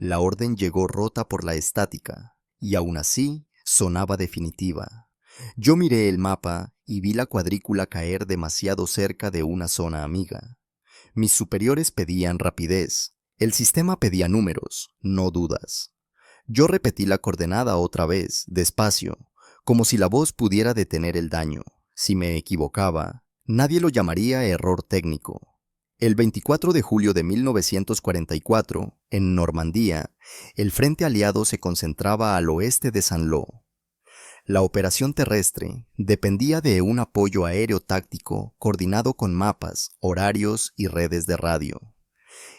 La orden llegó rota por la estática, y aún así sonaba definitiva. Yo miré el mapa y vi la cuadrícula caer demasiado cerca de una zona amiga. Mis superiores pedían rapidez. El sistema pedía números, no dudas. Yo repetí la coordenada otra vez, despacio, como si la voz pudiera detener el daño. Si me equivocaba, nadie lo llamaría error técnico. El 24 de julio de 1944, en Normandía, el frente aliado se concentraba al oeste de Saint-Lô. La operación terrestre dependía de un apoyo aéreo táctico coordinado con mapas, horarios y redes de radio.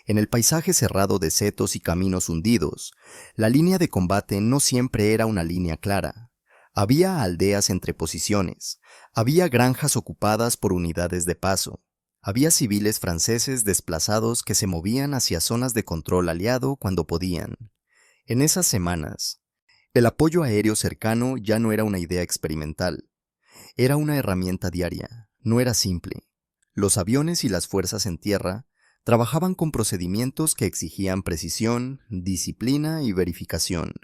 En el paisaje cerrado de setos y caminos hundidos, la línea de combate no siempre era una línea clara. Había aldeas entre posiciones, había granjas ocupadas por unidades de paso, había civiles franceses desplazados que se movían hacia zonas de control aliado cuando podían. En esas semanas, el apoyo aéreo cercano ya no era una idea experimental, era una herramienta diaria, no era simple. Los aviones y las fuerzas en tierra trabajaban con procedimientos que exigían precisión, disciplina y verificación.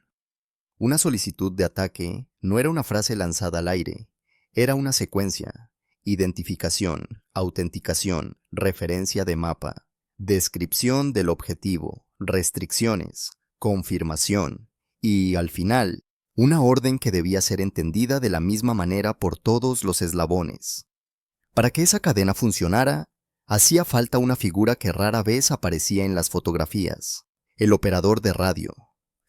Una solicitud de ataque no era una frase lanzada al aire, era una secuencia: identificación, autenticación, referencia de mapa, descripción del objetivo, restricciones, confirmación y, al final, una orden que debía ser entendida de la misma manera por todos los eslabones. Para que esa cadena funcionara, hacía falta una figura que rara vez aparecía en las fotografías: el operador de radio.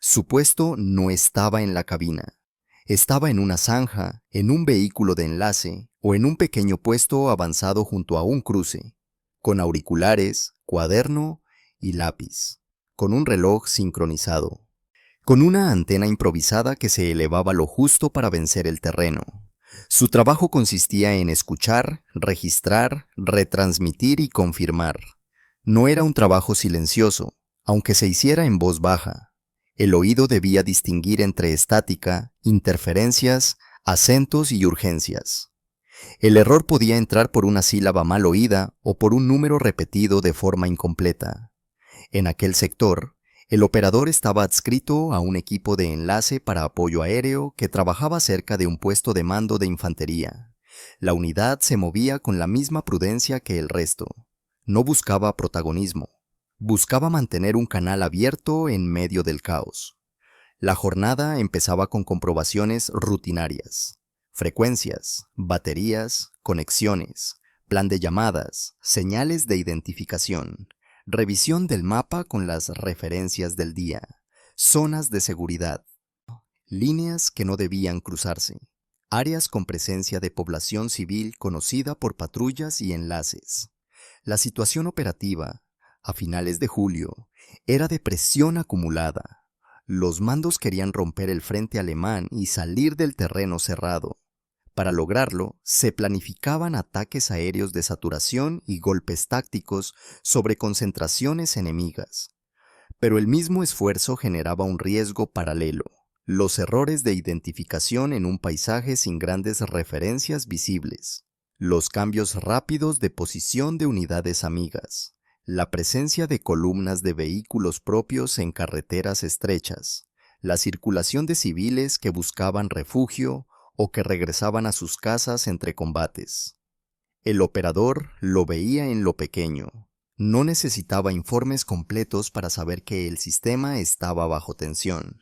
Su puesto no estaba en la cabina. Estaba en una zanja, en un vehículo de enlace o en un pequeño puesto avanzado junto a un cruce, con auriculares, cuaderno y lápiz, con un reloj sincronizado, con una antena improvisada que se elevaba lo justo para vencer el terreno. Su trabajo consistía en escuchar, registrar, retransmitir y confirmar. No era un trabajo silencioso, aunque se hiciera en voz baja. El oído debía distinguir entre estática, interferencias, acentos y urgencias. El error podía entrar por una sílaba mal oída o por un número repetido de forma incompleta. En aquel sector, el operador estaba adscrito a un equipo de enlace para apoyo aéreo que trabajaba cerca de un puesto de mando de infantería. La unidad se movía con la misma prudencia que el resto. No buscaba protagonismo. Buscaba mantener un canal abierto en medio del caos. La jornada empezaba con comprobaciones rutinarias: frecuencias, baterías, conexiones, plan de llamadas, señales de identificación, revisión del mapa con las referencias del día, zonas de seguridad, líneas que no debían cruzarse, áreas con presencia de población civil conocida por patrullas y enlaces. La situación operativa, a finales de julio, era de presión acumulada. Los mandos querían romper el frente alemán y salir del terreno cerrado. Para lograrlo, se planificaban ataques aéreos de saturación y golpes tácticos sobre concentraciones enemigas. Pero el mismo esfuerzo generaba un riesgo paralelo: los errores de identificación en un paisaje sin grandes referencias visibles, los cambios rápidos de posición de unidades amigas, la presencia de columnas de vehículos propios en carreteras estrechas, la circulación de civiles que buscaban refugio o que regresaban a sus casas entre combates. El operador lo veía en lo pequeño. No necesitaba informes completos para saber que el sistema estaba bajo tensión.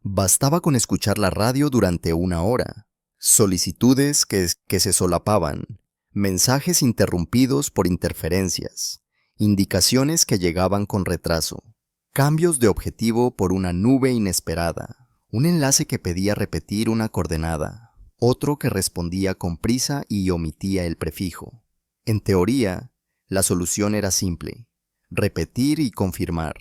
Bastaba con escuchar la radio durante una hora. Solicitudes que se solapaban, mensajes interrumpidos por interferencias, indicaciones que llegaban con retraso, cambios de objetivo por una nube inesperada, un enlace que pedía repetir una coordenada, otro que respondía con prisa y omitía el prefijo. En teoría, la solución era simple: repetir y confirmar.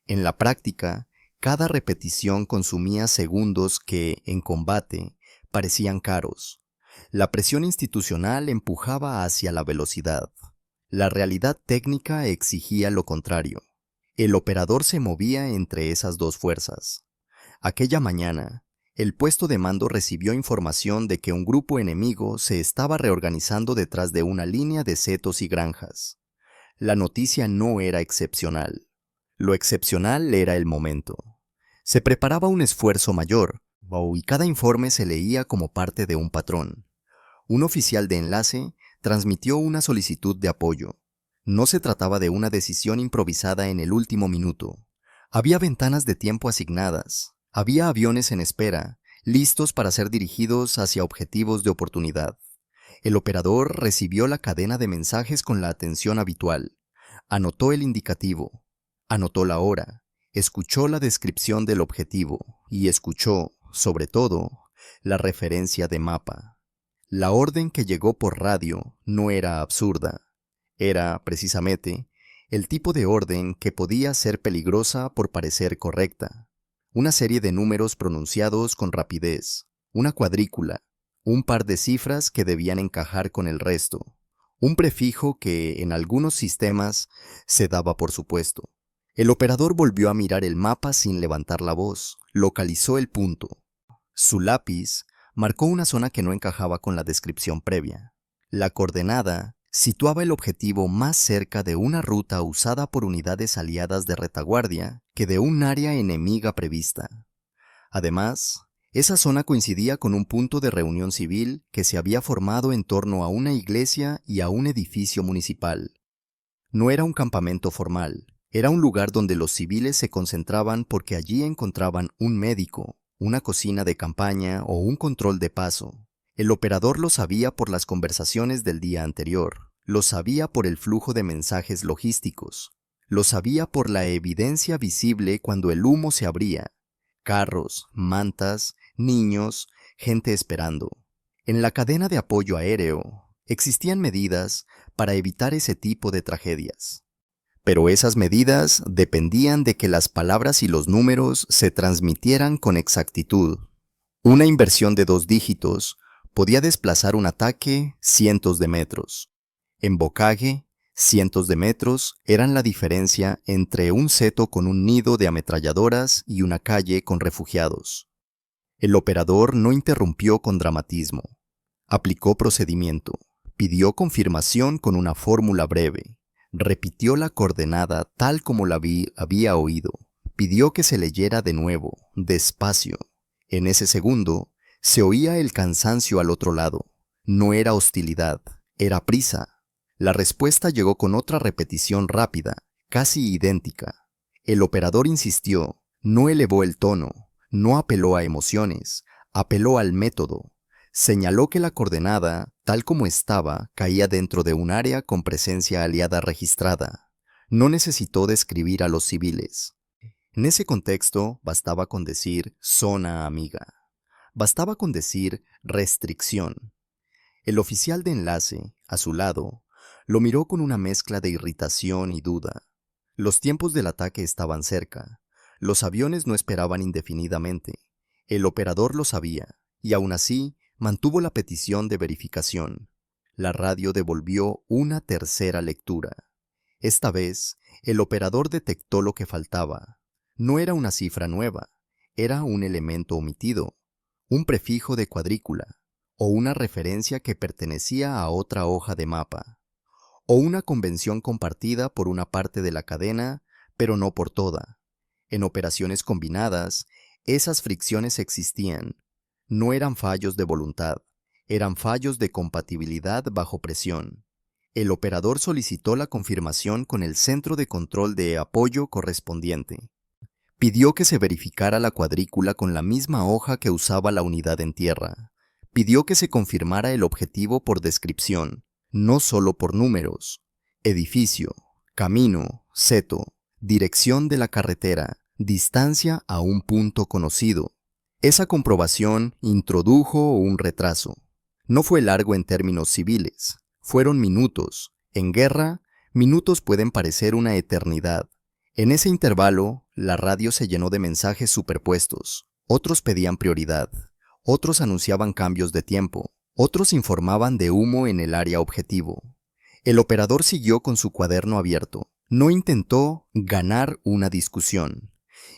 En la práctica, cada repetición consumía segundos que, en combate, parecían caros. La presión institucional empujaba hacia la velocidad. La realidad técnica exigía lo contrario. El operador se movía entre esas dos fuerzas. Aquella mañana, el puesto de mando recibió información de que un grupo enemigo se estaba reorganizando detrás de una línea de setos y granjas. La noticia no era excepcional. Lo excepcional era el momento. Se preparaba un esfuerzo mayor, y cada informe se leía como parte de un patrón. Un oficial de enlace transmitió una solicitud de apoyo. No se trataba de una decisión improvisada en el último minuto. Había ventanas de tiempo asignadas. Había aviones en espera, listos para ser dirigidos hacia objetivos de oportunidad. El operador recibió la cadena de mensajes con la atención habitual. Anotó el indicativo. Anotó la hora. Escuchó la descripción del objetivo. Y escuchó, sobre todo, la referencia de mapa. La orden que llegó por radio no era absurda. Era, precisamente, el tipo de orden que podía ser peligrosa por parecer correcta. Una serie de números pronunciados con rapidez, una cuadrícula, un par de cifras que debían encajar con el resto, un prefijo que, en algunos sistemas, se daba por supuesto. El operador volvió a mirar el mapa sin levantar la voz, localizó el punto. Su lápiz marcó una zona que no encajaba con la descripción previa. La coordenada situaba el objetivo más cerca de una ruta usada por unidades aliadas de retaguardia que de un área enemiga prevista. Además, esa zona coincidía con un punto de reunión civil que se había formado en torno a una iglesia y a un edificio municipal. No era un campamento formal, era un lugar donde los civiles se concentraban porque allí encontraban un médico, una cocina de campaña o un control de paso. El operador lo sabía por las conversaciones del día anterior, lo sabía por el flujo de mensajes logísticos, lo sabía por la evidencia visible cuando el humo se abría. Carros, mantas, niños, gente esperando. En la cadena de apoyo aéreo existían medidas para evitar ese tipo de tragedias. Pero esas medidas dependían de que las palabras y los números se transmitieran con exactitud. Una inversión de 2 dígitos podía desplazar un ataque cientos de metros. En Bocage, cientos de metros eran la diferencia entre un seto con un nido de ametralladoras y una calle con refugiados. El operador no interrumpió con dramatismo. Aplicó procedimiento. Pidió confirmación con una fórmula breve. Repitió la coordenada tal como la había oído. Pidió que se leyera de nuevo, despacio. En ese segundo, se oía el cansancio al otro lado. No era hostilidad, era prisa. La respuesta llegó con otra repetición rápida, casi idéntica. El operador insistió, no elevó el tono, no apeló a emociones, apeló al método. Señaló que la coordenada, tal como estaba, caía dentro de un área con presencia aliada registrada. No necesitó describir a los civiles. En ese contexto, bastaba con decir zona amiga. Bastaba con decir restricción. El oficial de enlace, a su lado, lo miró con una mezcla de irritación y duda. Los tiempos del ataque estaban cerca. Los aviones no esperaban indefinidamente. El operador lo sabía, y aún así mantuvo la petición de verificación. La radio devolvió una tercera lectura. Esta vez, el operador detectó lo que faltaba. No era una cifra nueva, era un elemento omitido, un prefijo de cuadrícula, o una referencia que pertenecía a otra hoja de mapa, o una convención compartida por una parte de la cadena, pero no por toda. En operaciones combinadas, esas fricciones existían. No eran fallos de voluntad, eran fallos de compatibilidad bajo presión. El operador solicitó la confirmación con el centro de control de apoyo correspondiente. Pidió que se verificara la cuadrícula con la misma hoja que usaba la unidad en tierra. Pidió que se confirmara el objetivo por descripción, no solo por números. Edificio, camino, seto, dirección de la carretera, distancia a un punto conocido. Esa comprobación introdujo un retraso. No fue largo en términos civiles, fueron minutos. En guerra, minutos pueden parecer una eternidad. En ese intervalo, la radio se llenó de mensajes superpuestos. Otros pedían prioridad, otros anunciaban cambios de tiempo, otros informaban de humo en el área objetivo. El operador siguió con su cuaderno abierto. No intentó ganar una discusión.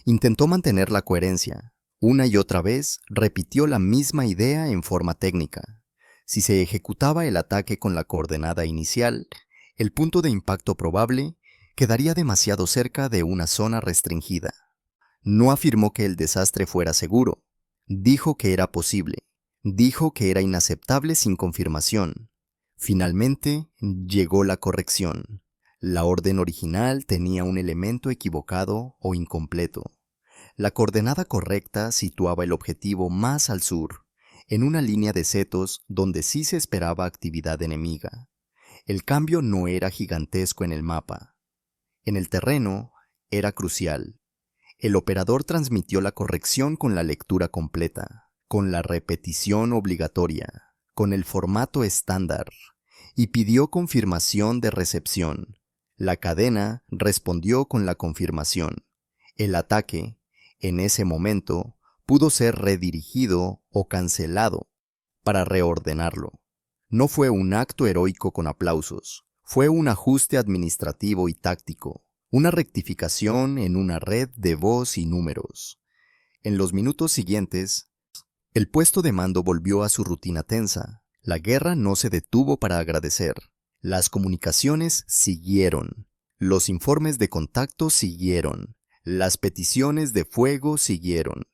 Intentó mantener la coherencia. Una y otra vez repitió la misma idea en forma técnica. Si se ejecutaba el ataque con la coordenada inicial, el punto de impacto probable, quedaría demasiado cerca de una zona restringida. No afirmó que el desastre fuera seguro. Dijo que era posible. Dijo que era inaceptable sin confirmación. Finalmente, llegó la corrección. La orden original tenía un elemento equivocado o incompleto. La coordenada correcta situaba el objetivo más al sur, en una línea de setos donde sí se esperaba actividad enemiga. El cambio no era gigantesco en el mapa. En el terreno, era crucial. El operador transmitió la corrección con la lectura completa, con la repetición obligatoria, con el formato estándar, y pidió confirmación de recepción. La cadena respondió con la confirmación. El ataque, en ese momento, pudo ser redirigido o cancelado para reordenarlo. No fue un acto heroico con aplausos, fue un ajuste administrativo y táctico, una rectificación en una red de voz y números. En los minutos siguientes, el puesto de mando volvió a su rutina tensa. La guerra no se detuvo para agradecer. Las comunicaciones siguieron. Los informes de contacto siguieron. Las peticiones de fuego siguieron.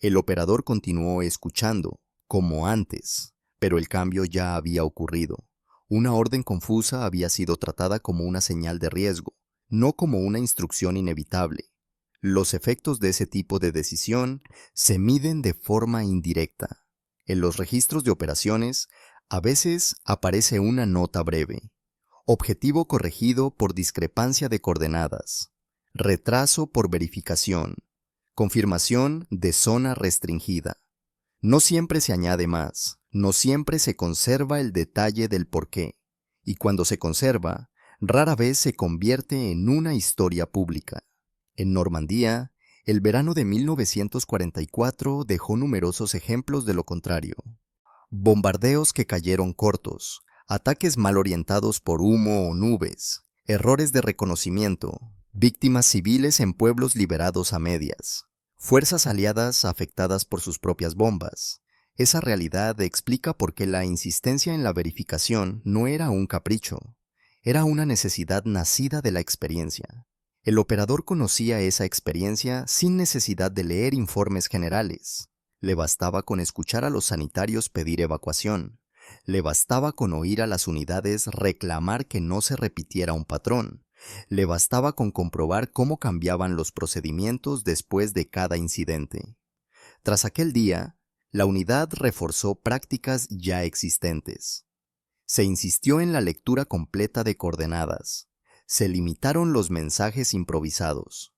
El operador continuó escuchando, como antes, pero el cambio ya había ocurrido. Una orden confusa había sido tratada como una señal de riesgo, no como una instrucción inevitable. Los efectos de ese tipo de decisión se miden de forma indirecta. En los registros de operaciones, a veces aparece una nota breve. Objetivo corregido por discrepancia de coordenadas. Retraso por verificación. Confirmación de zona restringida. No siempre se añade más, no siempre se conserva el detalle del porqué, y cuando se conserva, rara vez se convierte en una historia pública. En Normandía, el verano de 1944 dejó numerosos ejemplos de lo contrario. Bombardeos que cayeron cortos, ataques mal orientados por humo o nubes, errores de reconocimiento, víctimas civiles en pueblos liberados a medias, fuerzas aliadas afectadas por sus propias bombas. Esa realidad explica por qué la insistencia en la verificación no era un capricho, era una necesidad nacida de la experiencia. El operador conocía esa experiencia sin necesidad de leer informes generales. Le bastaba con escuchar a los sanitarios pedir evacuación. Le bastaba con oír a las unidades reclamar que no se repitiera un patrón. Le bastaba con comprobar cómo cambiaban los procedimientos después de cada incidente. Tras aquel día, la unidad reforzó prácticas ya existentes. Se insistió en la lectura completa de coordenadas. Se limitaron los mensajes improvisados.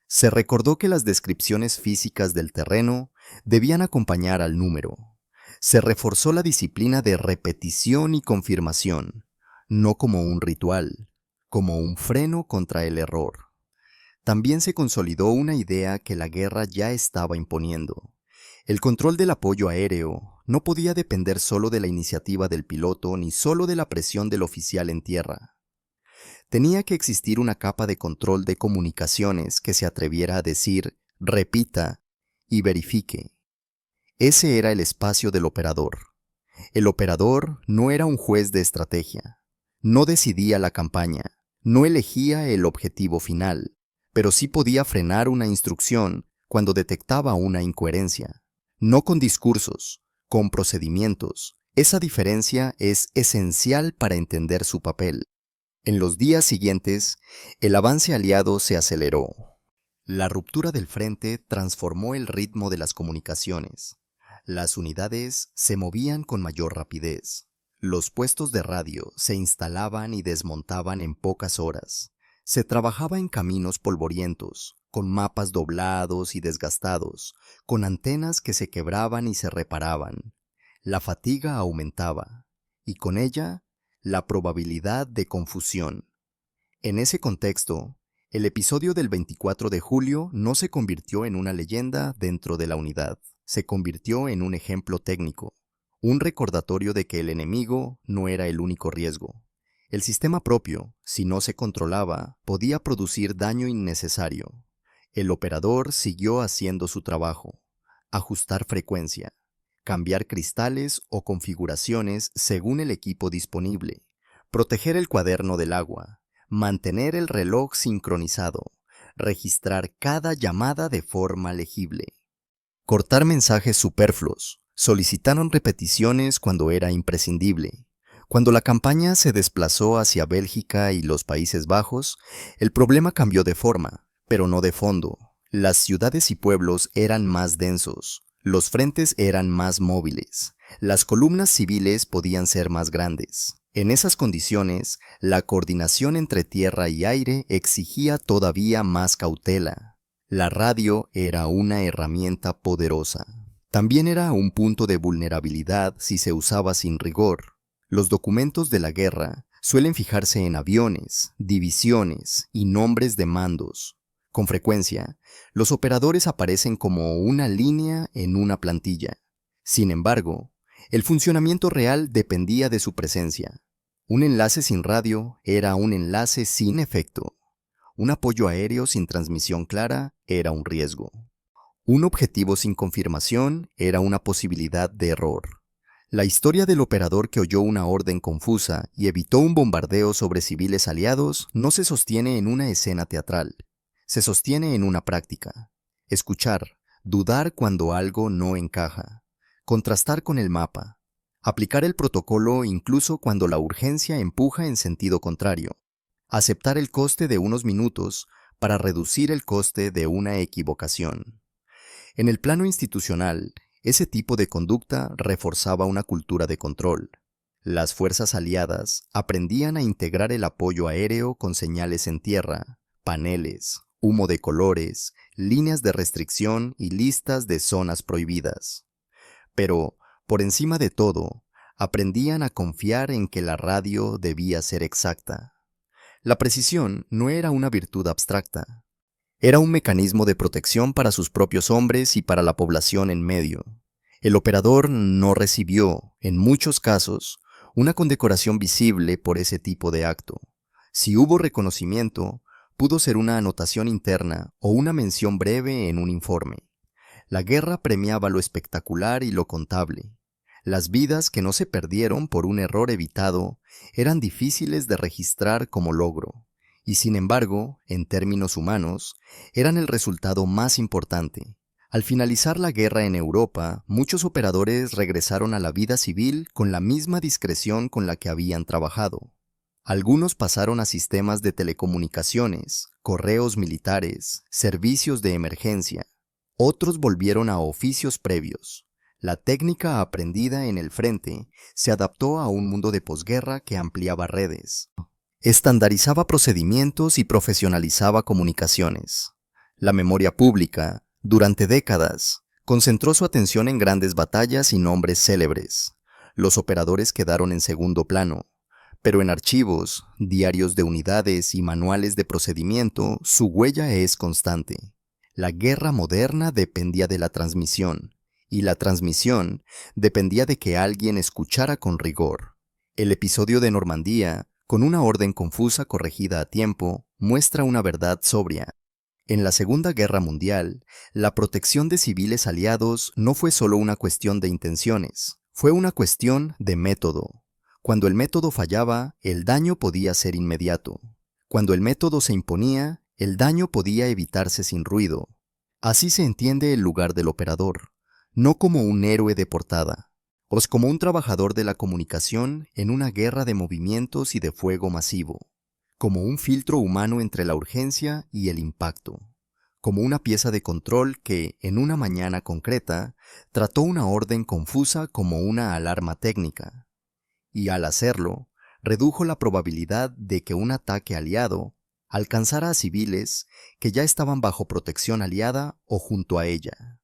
Se recordó que las descripciones físicas del terreno debían acompañar al número. Se reforzó la disciplina de repetición y confirmación, no como un ritual, como un freno contra el error. También se consolidó una idea que la guerra ya estaba imponiendo. El control del apoyo aéreo no podía depender solo de la iniciativa del piloto ni solo de la presión del oficial en tierra. Tenía que existir una capa de control de comunicaciones que se atreviera a decir, repita y verifique. Ese era el espacio del operador. El operador no era un juez de estrategia. No decidía la campaña, no elegía el objetivo final, pero sí podía frenar una instrucción cuando detectaba una incoherencia. No con discursos, con procedimientos. Esa diferencia es esencial para entender su papel. En los días siguientes, el avance aliado se aceleró. La ruptura del frente transformó el ritmo de las comunicaciones. Las unidades se movían con mayor rapidez. Los puestos de radio se instalaban y desmontaban en pocas horas. Se trabajaba en caminos polvorientos, con mapas doblados y desgastados, con antenas que se quebraban y se reparaban. La fatiga aumentaba, y con ella, la probabilidad de confusión. En ese contexto, el episodio del 24 de julio no se convirtió en una leyenda dentro de la unidad, se convirtió en un ejemplo técnico, un recordatorio de que el enemigo no era el único riesgo. El sistema propio, si no se controlaba, podía producir daño innecesario. El operador siguió haciendo su trabajo, ajustar frecuencia, cambiar cristales o configuraciones según el equipo disponible, proteger el cuaderno del agua, mantener el reloj sincronizado, registrar cada llamada de forma legible, cortar mensajes superfluos, solicitaron repeticiones cuando era imprescindible. Cuando la campaña se desplazó hacia Bélgica y los Países Bajos, el problema cambió de forma, pero no de fondo. Las ciudades y pueblos eran más densos, los frentes eran más móviles, las columnas civiles podían ser más grandes. En esas condiciones, la coordinación entre tierra y aire exigía todavía más cautela. La radio era una herramienta poderosa. También era un punto de vulnerabilidad si se usaba sin rigor. Los documentos de la guerra suelen fijarse en aviones, divisiones y nombres de mandos. Con frecuencia, los operadores aparecen como una línea en una plantilla. Sin embargo, el funcionamiento real dependía de su presencia. Un enlace sin radio era un enlace sin efecto. Un apoyo aéreo sin transmisión clara era un riesgo. Un objetivo sin confirmación era una posibilidad de error. La historia del operador que oyó una orden confusa y evitó un bombardeo sobre civiles aliados no se sostiene en una escena teatral. Se sostiene en una práctica. Escuchar, dudar cuando algo no encaja, contrastar con el mapa, aplicar el protocolo incluso cuando la urgencia empuja en sentido contrario, aceptar el coste de unos minutos para reducir el coste de una equivocación. En el plano institucional, ese tipo de conducta reforzaba una cultura de control. Las fuerzas aliadas aprendían a integrar el apoyo aéreo con señales en tierra, paneles, humo de colores, líneas de restricción y listas de zonas prohibidas. Pero, por encima de todo, aprendían a confiar en que la radio debía ser exacta. La precisión no era una virtud abstracta. Era un mecanismo de protección para sus propios hombres y para la población en medio. El operador no recibió, en muchos casos, una condecoración visible por ese tipo de acto. Si hubo reconocimiento, pudo ser una anotación interna o una mención breve en un informe. La guerra premiaba lo espectacular y lo contable. Las vidas que no se perdieron por un error evitado eran difíciles de registrar como logro. Y sin embargo, en términos humanos, eran el resultado más importante. Al finalizar la guerra en Europa, muchos operadores regresaron a la vida civil con la misma discreción con la que habían trabajado. Algunos pasaron a sistemas de telecomunicaciones, correos militares, servicios de emergencia. Otros volvieron a oficios previos. La técnica aprendida en el frente se adaptó a un mundo de posguerra que ampliaba redes. Estandarizaba procedimientos y profesionalizaba comunicaciones. La memoria pública, durante décadas, concentró su atención en grandes batallas y nombres célebres. Los operadores quedaron en segundo plano, pero en archivos, diarios de unidades y manuales de procedimiento, su huella es constante. La guerra moderna dependía de la transmisión, y la transmisión dependía de que alguien escuchara con rigor. El episodio de Normandía, con una orden confusa corregida a tiempo, muestra una verdad sobria. En la Segunda Guerra Mundial, la protección de civiles aliados no fue solo una cuestión de intenciones, fue una cuestión de método. Cuando el método fallaba, el daño podía ser inmediato. Cuando el método se imponía, el daño podía evitarse sin ruido. Así se entiende el lugar del operador, no como un héroe de portada, o como un trabajador de la comunicación en una guerra de movimientos y de fuego masivo, como un filtro humano entre la urgencia y el impacto, como una pieza de control que, en una mañana concreta, trató una orden confusa como una alarma técnica, y al hacerlo, redujo la probabilidad de que un ataque aliado alcanzara a civiles que ya estaban bajo protección aliada o junto a ella.